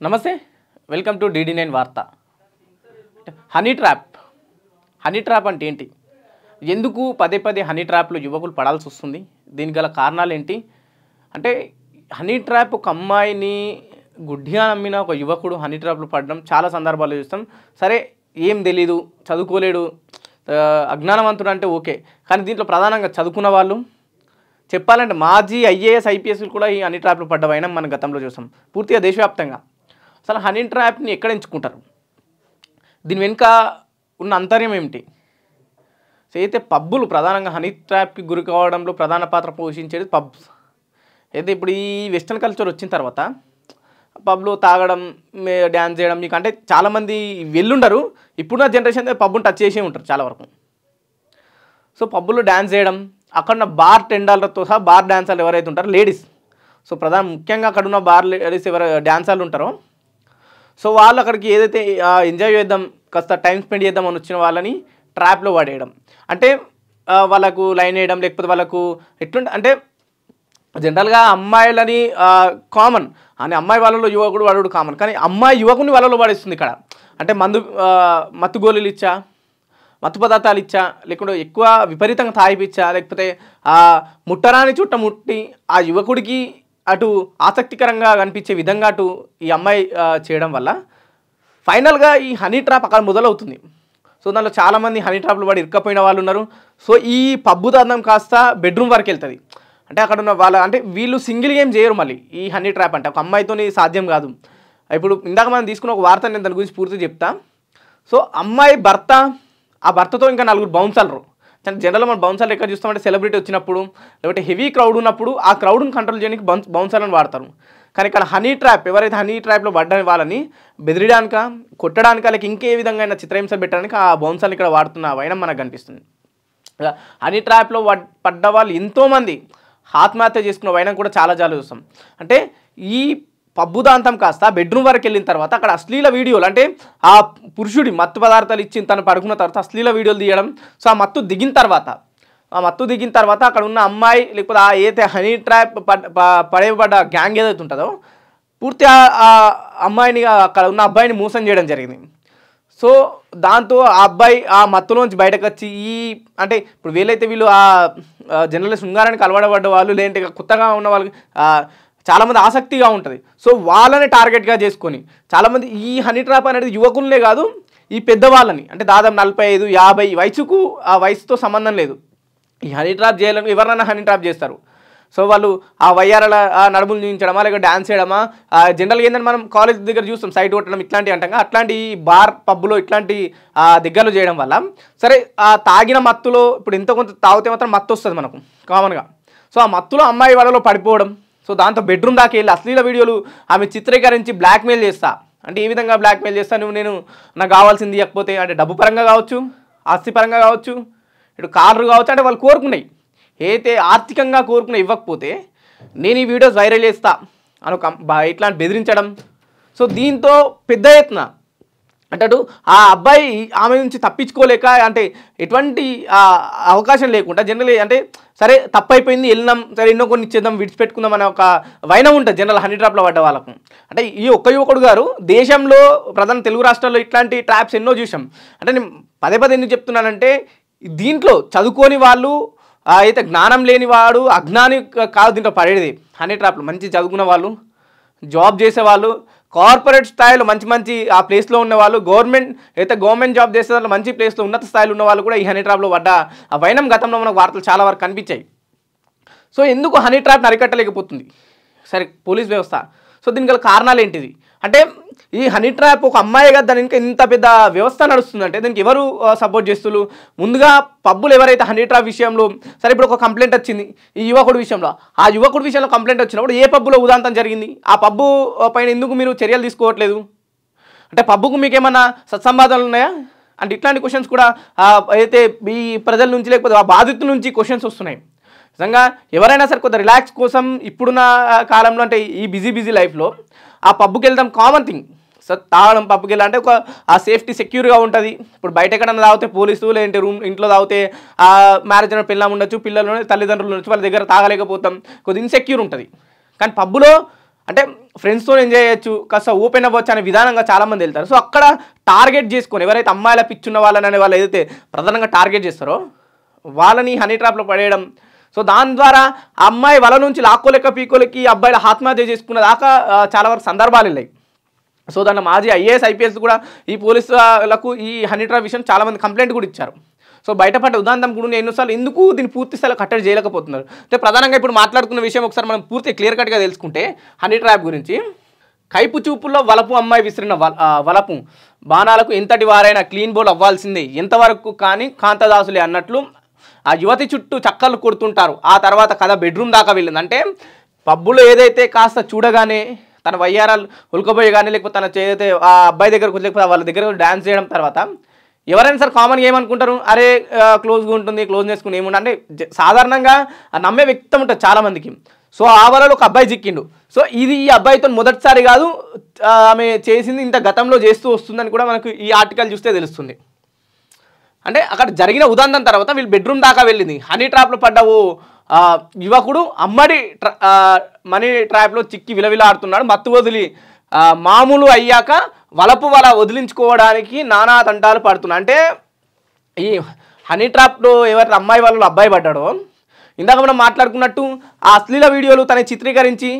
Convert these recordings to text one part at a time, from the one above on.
నమస్తే, welcome to DD9 వార్త. Honey trap అంటే ఏంటి? ఎందుకు పదే పదే హనీ ట్రాప్లో యువకులు పడాల్సి వస్తుంది? దీనికి గల కారణాలు ఏంటి? అంటే హనీ ట్రాప్ ఒక అమ్మాయిని గుడ్డిగా నమ్మిన ఒక యువకుడు హనీ ట్రాప్లో పడడం చాలా సందర్భాలు చూస్తాం. సరే, ఏం తెలీదు, చదువుకోలేడు, అజ్ఞానవంతుడు అంటే ఓకే. కానీ దీంట్లో ప్రధానంగా చదువుకున్న వాళ్ళు, చెప్పాలంటే మాజీ IAS IPSలు కూడా ఈ హనీ ట్రాప్లో పడ్డవైనా మనం గతంలో చూసాం పూర్తిగా దేశవ్యాప్తంగా. అసలు హనీ ట్రాప్ని ఎక్కడ ఎంచుకుంటారు? దీని వెనుక ఉన్న అంతర్యం ఏమిటి? అయితే పబ్బులు ప్రధానంగా హనీ ట్రాప్కి గురి కావడంలో ప్రధాన పాత్ర పోషించేది పబ్స్. అయితే ఇప్పుడు ఈ వెస్ట్రన్ కల్చర్ వచ్చిన తర్వాత పబ్లో తాగడం, డ్యాన్స్ చేయడం, మీకు అంటే చాలామంది వెళ్ళుండరు, ఇప్పుడున్న జనరేషన్ పబ్బును టచ్ చేసే ఉంటారు చాలా వరకు. సో పబ్బులో డ్యాన్స్ చేయడం, అక్కడ బార్ టెండర్లతో సహా బార్ డాన్సర్లు ఎవరైతే ఉంటారో లేడీస్, సో ముఖ్యంగా అక్కడ ఉన్న బార్ లేడీస్ ఎవరు డాన్సర్లు ఉంటారో, సో వాళ్ళు అక్కడికి ఏదైతే ఎంజాయ్ చేద్దాం, కాస్త టైం స్పెండ్ చేద్దాం అని వచ్చిన వాళ్ళని ట్రాప్లో పడేయడం. అంటే వాళ్ళకు లైన్ వేయడం, లేకపోతే వాళ్ళకు ఎట్లుంటే అంటే జనరల్గా అమ్మాయిలని కామన్ అని అమ్మాయి వాళ్ళలో యువకుడు వాడు కామన్, కానీ అమ్మాయి యువకుని వాళ్ళలో పడేస్తుంది ఇక్కడ. అంటే మత్తు గోళీలు ఇచ్చా, మత్తు పదార్థాలు ఇచ్చా, లేకుంటే ఎక్కువ విపరీతంగా తాగిపిచ్చా, లేకపోతే ముట్టరాని చుట్ట ముట్టి ఆ యువకుడికి అటు ఆసక్తికరంగా కనిపించే విధంగా అటు ఈ అమ్మాయి చేయడం వల్ల ఫైనల్గా ఈ హనీ ట్రాప్ అక్కడ మొదలవుతుంది. సో దాంట్లో చాలామంది హనీ ట్రాప్లు పడి ఇరుక్కపోయిన వాళ్ళు ఉన్నారు. సో ఈ పబ్బు దందం కాస్త బెడ్రూమ్ వరకు వెళ్తుంది. అంటే అక్కడ ఉన్న వాళ్ళ అంటే వీళ్ళు సింగిల్ గేమ్ చేయరు. మళ్ళీ ఈ హనీ ట్రాప్ అంటే ఒక అమ్మాయితోని సాధ్యం కాదు. ఇప్పుడు ఇందాక మనం తీసుకున్న ఒక వార్త, నేను దాని గురించి పూర్తి చెప్తా. సో అమ్మాయి భర్త, ఆ భర్తతో ఇంకా 4 బౌన్సర్లు. జనరల్గా మనం బౌన్సర్లు ఎక్కడ చూస్తామంటే సెలబ్రిటీ వచ్చినప్పుడు, లేకపోతే హెవీ క్రౌడ్ ఉన్నప్పుడు ఆ క్రౌడ్ని కంట్రోల్ చేయడానికి బౌన్సర్లను వాడతారు. కానీ ఇక్కడ హనీ ట్రాప్, ఎవరైతే హనీ ట్రాప్లో పడ్డ వాళ్ళని బెదిరియడానిక, కొట్టడానిక, లేక ఇంకే విధంగా అయినా చిత్రహింస పెట్టడానికి ఆ బౌన్సర్లు ఇక్కడ వాడుతున్న వైనం మనకు కనిపిస్తుంది. హనీ ట్రాప్లో పడ్డ వాళ్ళు ఎంతోమంది ఆత్మహత్య చేసుకున్న వైనం కూడా చాలా చూస్తాం. అంటే ఈ పబ్బుదాంతం కాస్త బెడ్రూమ్ వరకు వెళ్ళిన తర్వాత అక్కడ అశ్లీల వీడియోలు, అంటే ఆ పురుషుడి మత్తు పదార్థాలు ఇచ్చి తను పడుకున్న తర్వాత అశ్లీల వీడియోలు తీయడం. సో ఆ మత్తు దిగిన తర్వాత అక్కడ ఉన్న అమ్మాయి, లేకపోతే ఆ ఏదైతే హనీ ట్రాప్ పడేయబడ్డ గ్యాంగ్ ఏదైతే ఉంటుందో పూర్తిగా ఆ అమ్మాయిని, అక్కడ ఉన్న అబ్బాయిని మోసం చేయడం జరిగింది. సో దాంతో ఆ అబ్బాయి ఆ మత్తులోంచి బయటకు వచ్చి అంటే ఇప్పుడు వీళ్ళు ఆ జనరల్ శృంగారానికి అలవాటుపడ్డ వాళ్ళు, లేదంటే కొత్తగా ఉన్న వాళ్ళకి చాలామంది ఆసక్తిగా ఉంటుంది. సో వాళ్ళని టార్గెట్గా చేసుకొని చాలామంది ఈ హనీ ట్రాప్ అనేది యువకులనే కాదు, ఈ పెద్దవాళ్ళని, అంటే దాదాపు 45, 50 ఆ వయసుతో సంబంధం లేదు. ఈ హనీ ట్రాప్ చేయాలని ఎవరైనా హనీ ట్రాప్ చేస్తారు. సో వాళ్ళు ఆ వయ్యారాల నడుములు చూపించడమా, లేక డ్యాన్స్ చేయడమా, జనరల్గా ఏంటంటే మనం కాలేజ్ దగ్గర చూస్తాం సైట్ కొట్టడం, ఇట్లాంటివి అంటాం. అట్లాంటి బార్ పబ్బులో ఇట్లాంటి దగ్గరలో చేయడం వల్ల సరే ఆ తాగిన మత్తులో ఇప్పుడు ఎంతో కొంత తాగితే మాత్రం మత్తు వస్తుంది మనకు కామన్గా. సో ఆ మత్తులో అమ్మాయి వాళ్ళలో పడిపోవడం, సో దాంతో బెడ్రూమ్ దాకా వెళ్ళి అశ్లీల వీడియోలు ఆమె చిత్రీకరించి బ్లాక్మెయిల్ చేస్తా. అంటే ఏ విధంగా బ్లాక్మెయిల్ చేస్తా, నేను నాకు కావాల్సింది ఇవ్వకపోతే, అంటే డబ్బు పరంగా కావచ్చు, ఆస్తి పరంగా కావచ్చు, ఇటు కార్లు కావచ్చు, అంటే వాళ్ళు కోరుకున్నాయి అయితే ఆర్థికంగా కోరుకున్న ఇవ్వకపోతే నేను ఈ వీడియోస్ వైరల్ చేస్తా అని ఇట్లాంటి బెదిరించడం. సో దీంతో పెద్ద ఎత్తున అంటే అటు ఆ అబ్బాయి ఆమె నుంచి తప్పించుకోలేక, అంటే ఎటువంటి అవకాశం లేకుండా జనరల్ అంటే సరే తప్పైపోయింది, వెళ్ళినాం, సరే ఎన్నో కొన్ని ఇచ్చేద్దాం, విడిచిపెట్టుకుందాం అనే ఒక వైనం ఉంటుంది జనరల్ హనీ ట్రాప్లో పడ్డ వాళ్ళకు. అంటే ఈ ఒక్క యువకుడు గారు దేశంలో ప్రధాన తెలుగు రాష్ట్రాల్లో ఇట్లాంటి ట్రాప్స్ ఎన్నో చూసాం. అంటే నేను పదే ఎందుకు చెప్తున్నానంటే దీంట్లో చదువుకోని వాళ్ళు, అయితే జ్ఞానం లేని వాడు, అజ్ఞాని కాదు దీంట్లో పడేది హనీ ట్రాప్లో. మంచి చదువుకున్న వాళ్ళు, జాబ్ చేసేవాళ్ళు, కార్పొరేట్ స్థాయిలో మంచి ఆ ప్లేస్లో ఉన్నవాళ్ళు, గవర్నమెంట్ జాబ్ చేసే వాళ్ళు, మంచి ప్లేస్లో ఉన్నత స్థాయిలో ఉన్న వాళ్ళు కూడా ఈ హనీ ట్రాప్లో పడ్డ ఆ వైనం గతంలో మనకు వార్తలు చాలా వరకు కనిపించాయి. సో ఎందుకు హనీ ట్రాప్ని అరికట్టలేకపోతుంది సరే పోలీస్ వ్యవస్థ? సో దీనికి గల కారణాలు ఏంటిది అంటే ఈ హనీ ట్రాప్ ఒక అమ్మాయి కదా, దాని ఇంకా ఇంత పెద్ద వ్యవస్థ నడుస్తుందంటే దానికి ఎవరు సపోర్ట్ చేస్తున్నారు? ముందుగా పబ్బులు ఎవరైతే హనీ ట్రాప్ విషయంలో, సరే ఇప్పుడు ఒక కంప్లైంట్ వచ్చింది ఈ యువకుడి విషయంలో, ఆ యువకుడి విషయంలో కంప్లైంట్ వచ్చినప్పుడు ఏ పబ్బులో ఉదాంతం జరిగింది? ఆ పబ్బు పైన ఎందుకు మీరు చర్యలు తీసుకోవట్లేదు? అంటే పబ్బుకు మీకు ఏమన్నా సత్సంబాధనలు ఉన్నాయా? అంటే ఇట్లాంటి క్వశ్చన్స్ కూడా అయితే ఈ ప్రజల నుంచి, లేకపోతే ఆ బాధితుల నుంచి క్వశ్చన్స్ వస్తున్నాయి. నిజంగా ఎవరైనా సరే కొంత రిలాక్స్ కోసం ఇప్పుడున్న కాలంలో, అంటే ఈ బిజీ లైఫ్లో ఆ పబ్బుకి వెళ్దాం కామన్ థింగ్. సో తాగడం, పబ్బుకి వెళ్ళాలంటే ఒక ఆ సేఫ్టీ సెక్యూర్గా ఉంటుంది. ఇప్పుడు బయట ఎక్కడన్నా తాగితే పోలీసు, లేదంటే ఇంట్లో తాగితే మ్యారేజ్ అయిన పిల్లలు ఉండొచ్చు, పిల్లలు తల్లిదండ్రులు ఉండొచ్చు, వాళ్ళ దగ్గర తాగలేకపోతాం, కొద్దిగా ఇన్సెక్యూర్ ఉంటుంది. కానీ పబ్బులో అంటే ఫ్రెండ్స్తో ఎంజాయ్ చేయొచ్చు, కాస్త ఓపెన్ అవ్వచ్చు అనే విధానంగా చాలామంది వెళ్తారు. సో అక్కడ టార్గెట్ చేసుకొని ఎవరైతే అమ్మాయిల పిచ్చున్న వాళ్ళని వాళ్ళు ఏదైతే ప్రధానంగా టార్గెట్ చేస్తారో వాళ్ళని హనీ ట్రాప్లో పడేయడం. సో దాని ద్వారా ఆ అమ్మాయి వాళ్ళ నుంచి లాక్కోలేక పీకోలకి అబ్బాయిల ఆత్మహత్య చేసుకున్న దాకా చాలా వరకు సందర్భాలు వెళ్ళాయి. సో దాంట్లో మాజీ ఐఏఎస్ ఐపీఎస్ కూడా ఈ పోలీసులకు ఈ హనీ ట్రాప్ విషయం చాలామంది కంప్లైంట్ కూడా ఇచ్చారు. సో బయటపడ్డ ఉదాహరణ కూడా ఎన్నోసార్లు ఎందుకు దీన్ని పూర్తి స్థాయిలో కట్టడి చేయలేకపోతున్నారు అంటే ప్రధానంగా ఇప్పుడు మాట్లాడుకున్న విషయం ఒకసారి మనం పూర్తి క్లియర్ కట్గా తెలుసుకుంటే హనీ ట్రాప్ గురించి, కైపు చూపుల్లో వలపు అమ్మాయి విసిరిన వలపు బాణాలకు ఎంతటి వారైనా క్లీన్ బౌల్ అవ్వాల్సిందే, ఎంతవరకు కానీ కాంతదాసులే అన్నట్లు ఆ యువతి చుట్టూ చక్కర్లు కొడుతుంటారు. ఆ తర్వాత కథ బెడ్రూమ్ దాకా వెళ్ళింది. అంటే పబ్బులో ఏదైతే కాస్త చూడగానే తన వయ్యారాలు ఉల్కపోయి కానీ లేకపోతే తన ఏదైతే ఆ అబ్బాయి దగ్గరకు లేకపోతే వాళ్ళ దగ్గర డ్యాన్స్ చేయడం తర్వాత ఎవరైనా సరే కామన్గా ఏమనుకుంటారు, అరే క్లోజ్గా ఉంటుంది, క్లోజ్ చేసుకుని ఏముంటుంది అంటే సాధారణంగా నమ్మే వ్యక్తం ఉంటుంది చాలామందికి. సో ఆ వలలో ఒక అబ్బాయి చిక్కిండు. సో ఇది ఈ అబ్బాయితో మొదటిసారి కాదు, ఆమె చేసింది ఇంత గతంలో చేస్తూ వస్తుందని కూడా మనకు ఈ ఆర్టికల్ చూస్తే తెలుస్తుంది. అంటే అక్కడ జరిగిన ఉదంతం తర్వాత వీళ్ళు బెడ్రూమ్ దాకా వెళ్ళింది. హనీ ట్రాప్లో పడ్డ ఓ యువకుడు మనీ ట్రాప్లో చిక్కి విలవిలాడుతున్నాడు. మత్తు వదిలి మామూలు అయ్యాక వలపు వల వదిలించుకోవడానికి నానా తంటాలు పడుతున్నాడు. అంటే ఈ హనీ ట్రాప్లో ఎవరైతే అమ్మాయి వాళ్ళు అబ్బాయి పడ్డాడో ఇందాక మనం మాట్లాడుకున్నట్టు ఆ అశ్లీల వీడియోలు తన చిత్రీకరించి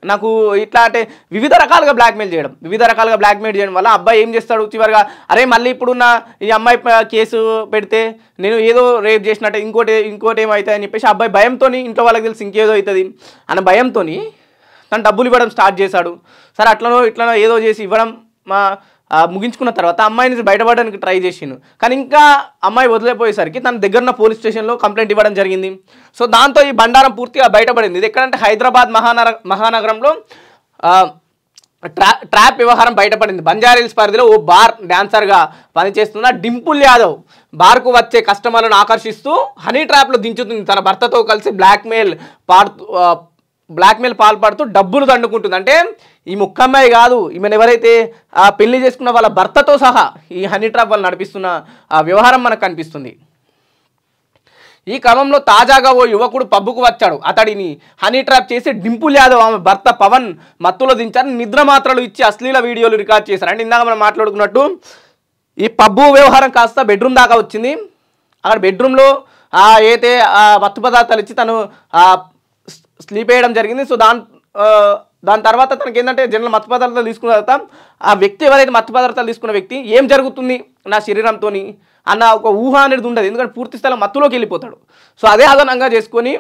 నాకు ఇట్లా అంటే వివిధ రకాలుగా బ్లాక్మెయిల్ చేయడం వల్ల అబ్బాయి ఏం చేస్తాడు చివరిగా, అరే మళ్ళీ ఇప్పుడున్న ఈ అమ్మాయి కేసు పెడితే నేను ఏదో రేప్ చేసినట్టే ఇంకోటి ఏమవుతుంది అని చెప్పేసి అబ్బాయి భయంతో ఇంట్లో వాళ్ళకి తెలిసి ఇంకేదో అవుతుంది అన్న భయంతో తను డబ్బులు ఇవ్వడం స్టార్ట్ చేశాడు. సరే ఇట్లనో ఏదో చేసి ఇవ్వడం ముగించుకున్న తర్వాత అమ్మాయి నుంచి బయటపడడానికి ట్రై చేసిండు. కానీ ఇంకా అమ్మాయి వదిలేపోయేసరికి తన దగ్గరున్న పోలీస్ స్టేషన్లో కంప్లైంట్ ఇవ్వడం జరిగింది. సో దాంతో ఈ బండారం పూర్తిగా బయటపడింది. ఇది ఎక్కడంటే హైదరాబాద్ మహానగరంలో ట్రాప్ వ్యవహారం బయటపడింది. బంజారాహిల్స్ పరిధిలో ఓ బార్ డాన్సర్గా పనిచేస్తున్న డింపుల్ యాదవ్ బార్కు వచ్చే కస్టమర్లను ఆకర్షిస్తూ హనీ ట్రాప్లో దించుతుంది. తన భర్తతో కలిసి బ్లాక్మెయిల్ పాల్పడుతూ డబ్బులు దండుకుంటుంది. అంటే ఈ ముక్కమ్మాయి కాదు, ఈమెను ఎవరైతే పెళ్లి చేసుకున్న వాళ్ళ భర్తతో సహా ఈ హనీ ట్రాప్ వాళ్ళు నడిపిస్తున్న వ్యవహారం మనకు కనిపిస్తుంది. ఈ క్రమంలో తాజాగా ఓ యువకుడు పబ్బుకు వచ్చాడు. అతడిని హనీ ట్రాప్ చేసి డింపుల్ యాదవ్ ఆమె భర్త పవన్ మత్తులో దించారు. నిద్ర మాత్రలు ఇచ్చి అశ్లీల వీడియోలు రికార్డ్ చేశారు. అంటే ఇందాక మనం మాట్లాడుకున్నట్టు ఈ పబ్బు వ్యవహారం కాస్త బెడ్రూమ్ దాకా వచ్చింది. అక్కడ బెడ్రూమ్లో అయితే మత్తు పదార్థాలు ఇచ్చి తను స్లీప్ వేయడం జరిగింది. సో దాని తర్వాత తనకి ఏంటంటే జనరల్ మత్తు పదార్థాలు తీసుకున్న తర్వాత ఆ వ్యక్తి ఎవరైతే మత్తు పదార్థాలు తీసుకున్న వ్యక్తి ఏం జరుగుతుంది నా శరీరంతో అన్న ఒక ఊహ అనేది ఉండదు, ఎందుకంటే పూర్తి స్థాయిలో మత్తులోకి వెళ్ళిపోతాడు. సో అదే ఆధారంగా చేసుకొని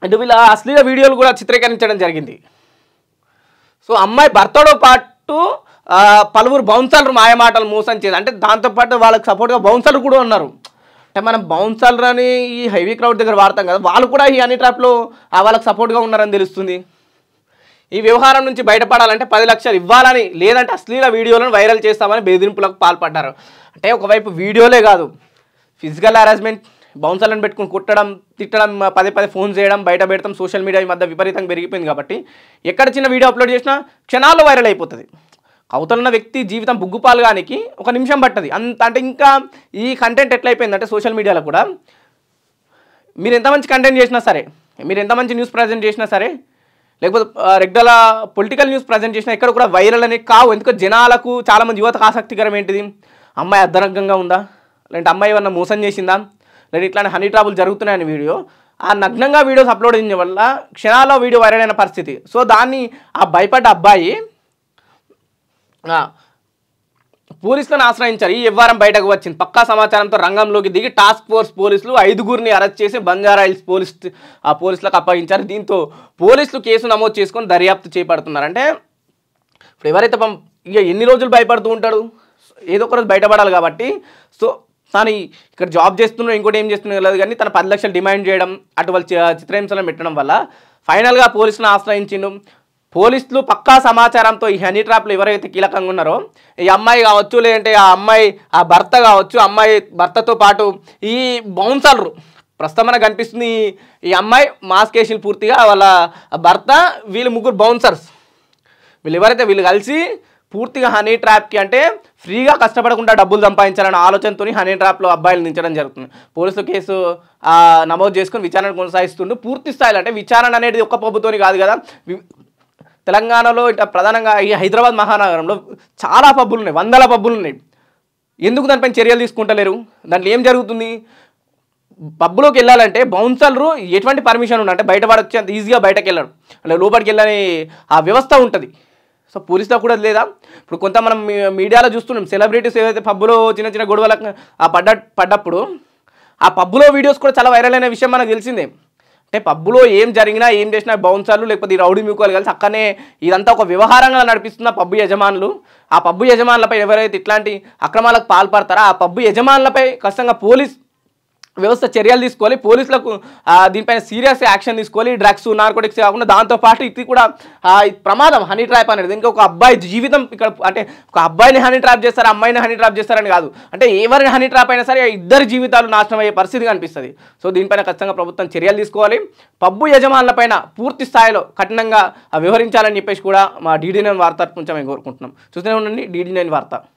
అంటే వీళ్ళ అశ్లీల వీడియోలు కూడా చిత్రీకరించడం జరిగింది. సో అమ్మాయి భర్తతో పాటు పలువురు బౌన్సర్లు మాయమాటలు మోసం చేయాలి. అంటే దాంతోపాటు వాళ్ళకి సపోర్ట్గా బౌన్సర్లు కూడా ఉన్నారు. అంటే మనం బౌన్సర్లు అని ఈ హెవీ క్రౌడ్ దగ్గర వాడతాం కదా, వాళ్ళు కూడా ఈ హనీ ట్రాప్లో వాళ్ళకి సపోర్ట్గా ఉన్నారని తెలుస్తుంది. ఈ వ్యవహారం నుంచి బయటపడాలంటే 10 లక్షలు ఇవ్వాలని, లేదంటే అశ్లీల వీడియోలను వైరల్ చేస్తామని బెదిరింపులకు పాల్పడ్డారు. అంటే ఒకవైపు వీడియోలే కాదు, ఫిజికల్ హరాస్మెంట్, బౌన్సర్లను పెట్టుకుని కుట్టడం, తిట్టడం, పదే ఫోన్ చేయడం, బయట పెడతాం. సోషల్ మీడియా ఈ మధ్య విపరీతంగా పెరిగిపోయింది కాబట్టి ఎక్కడ చిన్న వీడియో అప్లోడ్ చేసినా క్షణాల్లో వైరల్ అయిపోతుంది. అవతలున్న వ్యక్తి జీవితం బుగ్గుపాలుగానికి 1 నిమిషం పట్టది అంత. అంటే ఇంకా ఈ కంటెంట్ ఎట్లయిపోయిందంటే సోషల్ మీడియాలో కూడా మీరు ఎంత మంచి కంటెంట్ చేసినా సరే, మీరు ఎంత మంచి న్యూస్ ప్రజెంట్ చేసినా సరే, లేకపోతే రెగ్యులర్ పొలిటికల్ న్యూస్ ప్రజెంట్ చేసినా ఎక్కడ కూడా వైరల్ అనేవి కావు. ఎందుకంటే జనాలకు చాలామంది యువతకు ఆసక్తికరం ఏంటిది, అమ్మాయి అర్ధనగ్నంగా ఉందా, లేదంటే అమ్మాయి ఏమన్నా మోసం చేసిందా, లేదా ఇట్లాంటి హనీ ట్రాపులు జరుగుతున్నాయని వీడియో ఆ నగ్నంగా వీడియోస్ అప్లోడ్ చేయడం వల్ల క్షణాల్లో వీడియో వైరల్ అయిన పరిస్థితి. సో దాన్ని ఆ భయపడ్డ అబ్బాయి పోలీసులను ఆశ్రయించారు. ఈ వ్యవహారం బయటకు వచ్చింది. పక్కా సమాచారంతో రంగంలోకి దిగి టాస్క్ ఫోర్స్ పోలీసులు 5గురిని అరెస్ట్ చేసి బంజారాహిల్స్ పోలీసులకు అప్పగించారు. దీంతో పోలీసులు కేసు నమోదు చేసుకొని దర్యాప్తు చేపడుతున్నారు. అంటే ఇప్పుడు ఎవరైతే ఇక ఎన్ని రోజులు భయపడుతూ ఉంటాడు, ఏదో ఒక రోజు బయటపడాలి కాబట్టి. సో తను ఇక్కడ జాబ్ చేస్తున్నాడు, ఇంకోటి ఏం చేస్తున్నాడు లేదు కానీ తను 10 లక్షలు డిమాండ్ చేయడం, అటు వాళ్ళు చిత్రహింసలను పెట్టడం వల్ల ఫైనల్గా పోలీసులను ఆశ్రయించిండు. పోలీసులు పక్కా సమాచారంతో ఈ హనీ ట్రాప్లు ఎవరైతే కీలకంగా ఉన్నారో ఈ అమ్మాయి కావచ్చు, లేదంటే ఆ అమ్మాయి ఆ భర్త కావచ్చు, అమ్మాయి భర్తతో పాటు ఈ బౌన్సర్లు ప్రస్తుతం మనకు కనిపిస్తుంది. ఈ అమ్మాయి మాస్క్ వేసి పూర్తిగా వాళ్ళ భర్త, వీళ్ళు 3 బౌన్సర్స్, వీళ్ళు కలిసి పూర్తిగా హనీ ట్రాప్కి అంటే ఫ్రీగా కష్టపడకుండా డబ్బులు సంపాదించాలన్న ఆలోచనతో హనీ ట్రాప్లో అబ్బాయిలు దించడం జరుగుతుంది. పోలీసులు కేసు నమోదు చేసుకుని విచారణ కొనసాగిస్తుండ్రు. పూర్తి స్థాయిలో అంటే విచారణ అనేది ఒక్క పబ్బుతోని కాదు కదా, తెలంగాణలో ఇట్లా ప్రధానంగా ఈ హైదరాబాద్ మహానగరంలో చాలా పబ్బులు ఉన్నాయి, వందల పబ్బులు ఉన్నాయి. ఎందుకు దానిపైన చర్యలు తీసుకుంటలేరు? దాంట్లో ఏం జరుగుతుంది? పబ్లోకి వెళ్ళాలంటే బౌన్సర్లు ఎటువంటి పర్మిషన్ ఉండాలి అంటే బయట పడొచ్చి అంత ఈజీగా బయటకు వెళ్ళరు, అంటే లోపలికి వెళ్ళని ఆ వ్యవస్థ ఉంటుంది. సో పోలీసులకు కూడా లేదా? ఇప్పుడు కొంత మనం మీడియాలో చూస్తున్నాం, సెలబ్రిటీస్ ఏదైతే పబ్బులో చిన్న చిన్న గొడవలకు పడ్డప్పుడు ఆ పబ్బులో వీడియోస్ కూడా చాలా వైరల్ అయిన విషయం మనకు తెలిసిందే. అంటే పబ్బులో ఏం జరిగినా ఏం చేసినా బౌన్సర్లు లేకపోతే ఈ రౌడీ మ్యూకులు కలిసి అక్కడనే ఇదంతా ఒక వ్యవహారంగా నడిపిస్తున్న పబ్బు యజమానులు. ఆ పబ్బు యజమానులపై ఎవరైతే ఇట్లాంటి అక్రమాలకు పాల్పడతారో ఆ పబ్బు యజమానులపై ఖచ్చితంగా పోలీస్ వ్యవస్థ చర్యలు తీసుకోవాలి. పోలీసులకు దీనిపైన సీరియస్ యాక్షన్ తీసుకోవాలి. డ్రగ్స్ నార్కోటిక్స్ కాకుండా దాంతోపాటు ఇది కూడా ప్రమాదం హనీ ట్రాప్ అనేది. ఇంకా ఒక అబ్బాయి జీవితం ఇక్కడ అంటే ఒక అబ్బాయిని హనీ ట్రాప్ చేస్తారు, అమ్మాయిని హనీ ట్రాప్ చేస్తారని కాదు, అంటే ఎవరిని హనీ ట్రాప్ అయినా సరే ఇద్దరు జీవితాలు నాశనం అయ్యే పరిస్థితి కనిపిస్తుంది. సో దీనిపైన ఖచ్చితంగా ప్రభుత్వం చర్యలు తీసుకోవాలి. పబ్బు యజమానులపైన పూర్తి స్థాయిలో కఠినంగా వ్యవహరించాలని చెప్పేసి కూడా మా DD9 వార్త కొంచెం మేము కోరుకుంటున్నాం. చూస్తూనే ఉండండి DD9 వార్త.